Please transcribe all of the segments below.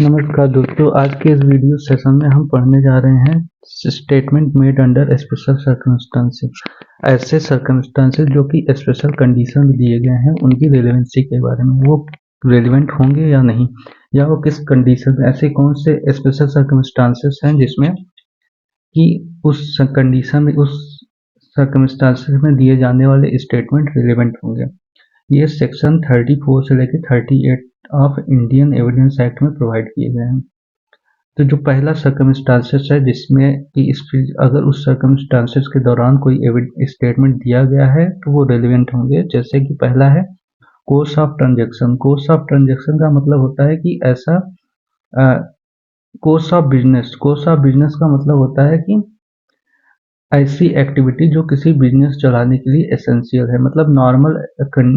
नमस्कार दोस्तों, आज के इस वीडियो सेशन में हम पढ़ने जा रहे हैं statement made under special circumstances. ऐसे सर्कमस्टांसेस जो कि स्पेशल कंडीशन में दिए गए हैं उनकी रेलेवेंसी के बारे में, वो रेलिवेंट होंगे या नहीं, या वो किस कंडीशन में, ऐसे कौन से स्पेशल सर्कमस्टांसेस हैं जिसमें कि उस कंडीशन में, उस सर्कमस्टांसेस में दिए जाने वाले स्टेटमेंट रेलिवेंट होंगे। ये सेक्शन 34 से लेकर 38 ऑफ इंडियन एविडेंस एक्ट में प्रोवाइड किए गए हैं। तो जो पहला सर्कमस्टांसेस है जिसमें कि अगर उस सर्कमस्टांसेस के दौरान कोई स्टेटमेंट दिया गया है तो वो रेलिवेंट होंगे। जैसे कि पहला है course of transaction. Course of transaction का मतलब होता है कि ऐसा course of business. Course of business का मतलब होता है कि ऐसी एक्टिविटी जो किसी बिजनेस चलाने के लिए एसेंशियल है, मतलब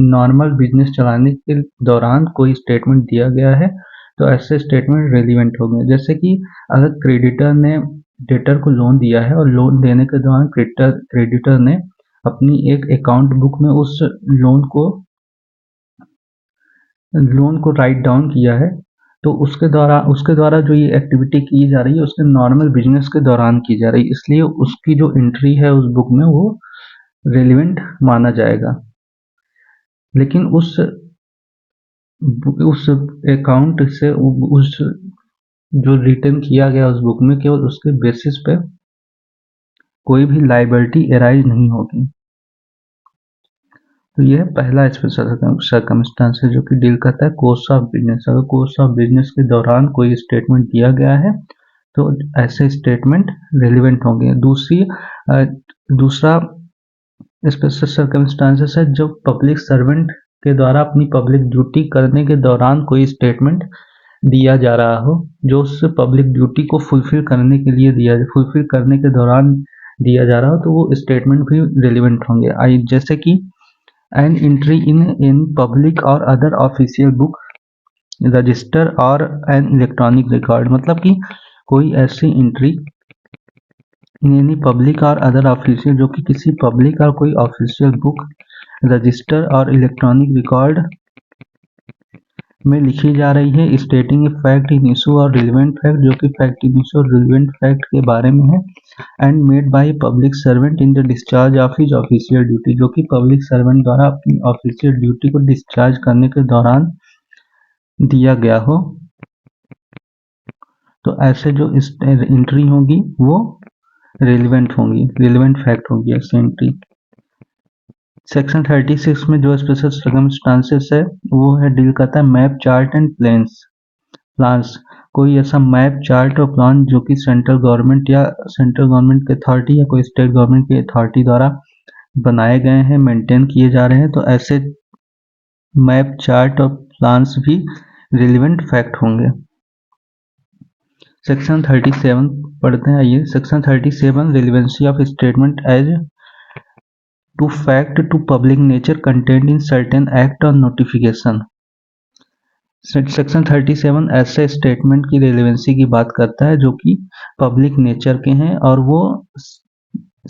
नॉर्मल बिजनेस चलाने के दौरान कोई स्टेटमेंट दिया गया है तो ऐसे स्टेटमेंट रेलिवेंट हो गए। जैसे कि अगर क्रेडिटर ने डेटर को लोन दिया है और लोन देने के दौरान क्रेडिटर ने अपनी एक अकाउंट बुक में उस लोन को राइट डाउन किया है, तो उसके द्वारा जो ये एक्टिविटी की जा रही है उसके नॉर्मल बिजनेस के दौरान की जा रही है, इसलिए उसकी जो एंट्री है उस बुक में वो रेलिवेंट माना जाएगा। लेकिन उस अकाउंट से उस जो रिटर्न किया गया उस बुक में, केवल उसके बेसिस पे कोई भी लायबिलिटी एराइज नहीं होगी। तो यह पहला स्पेशल सर्कमस्टांस है जो कि डील करता है कोर्स ऑफ बिजनेस। अगर कोर्स ऑफ बिजनेस के दौरान कोई स्टेटमेंट दिया गया है तो ऐसे स्टेटमेंट रेलिवेंट होंगे। दूसरा स्पेशल सर्कमस्टांसेस है जो पब्लिक सर्वेंट के द्वारा अपनी पब्लिक ड्यूटी करने के दौरान कोई स्टेटमेंट दिया जा रहा हो, जो उस पब्लिक ड्यूटी को फुलफिल करने के दौरान दिया जा रहा हो, तो वो स्टेटमेंट भी रेलिवेंट होंगे। जैसे कि एन एंट्री इन पब्लिक और अदर ऑफिशियल बुक, रजिस्टर और एन इलेक्ट्रॉनिक रिकॉर्ड। मतलब कि कोई ऐसी एंट्री इन एनी पब्लिक और अदर ऑफिशियल जो कि किसी पब्लिक और कोई ऑफिशियल बुक, रजिस्टर और इलेक्ट्रॉनिक रिकॉर्ड में लिखी जा रही है, स्टेटिंग ए फैक्ट इन इशू और रिलेवेंट फैक्ट, जो कि फैक्ट इन इशू और रिलेवेंट फैक्ट के बारे में है, and made by public servant in the discharge of his official duty, जो कि पब्लिक सर्वेंट द्वारा अपनी ऑफिशियल ड्यूटी को डिस्चार्ज करने के दौरान दिया गया हो। तो ऐसे जो एंट्री होगी वो रेलिवेंट होंगी, रेलिवेंट फैक्ट होगी ऐसी एंट्री। सेक्शन 36 में जो स्पेशल सर्कमस्टांसेस है वो है डील करता है मैप, चार्ट एंड प्लान्स। कोई ऐसा मैप, चार्ट और प्लान जो कि सेंट्रल गवर्नमेंट की अथॉरिटी या कोई स्टेट गवर्नमेंट की अथॉरिटी द्वारा बनाए गए हैं, मेंटेन किए जा रहे हैं, तो ऐसे मैप, चार्ट और प्लान्स भी रिलेवेंट फैक्ट होंगे। सेक्शन 37 पढ़ते हैं, आइए। Section 37 relevancy of statement as to fact to public nature content in certain act और नोटिफिकेशन। सेक्शन 37 ऐसे स्टेटमेंट की रेलेवेंसी की बात करता है जो कि पब्लिक नेचर के हैं और वो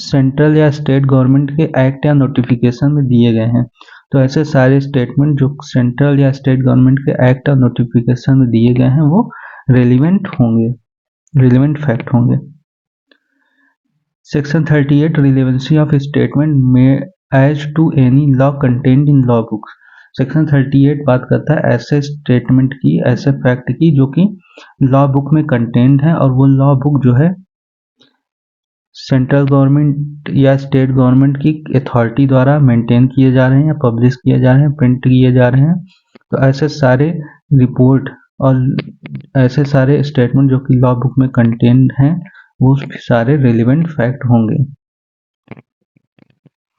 सेंट्रल या स्टेट गवर्नमेंट के एक्ट या नोटिफिकेशन में दिए गए हैं। तो ऐसे सारे स्टेटमेंट जो सेंट्रल या स्टेट गवर्नमेंट के एक्ट और नोटिफिकेशन में दिए गए हैं वो रेलिवेंट होंगे, रेलिवेंट फैक्ट होंगे। सेक्शन 38 रिलेवेंसी ऑफ स्टेटमेंट में as to any law content in law books. Section 38 बात करता है ऐसे स्टेटमेंट की, ऐसे फैक्ट की जो कि लॉ बुक में कंटेंट है और वो लॉ बुक जो है सेंट्रल गवर्नमेंट या स्टेट गवर्नमेंट की अथॉरिटी द्वारा मेंटेन किए जा रहे हैं या पब्लिश किए जा रहे हैं, प्रिंट किए जा रहे हैं। तो ऐसे सारे रिपोर्ट और ऐसे सारे स्टेटमेंट जो कि लॉ बुक में कंटेंट हैं वो सारे रेलिवेंट फैक्ट होंगे।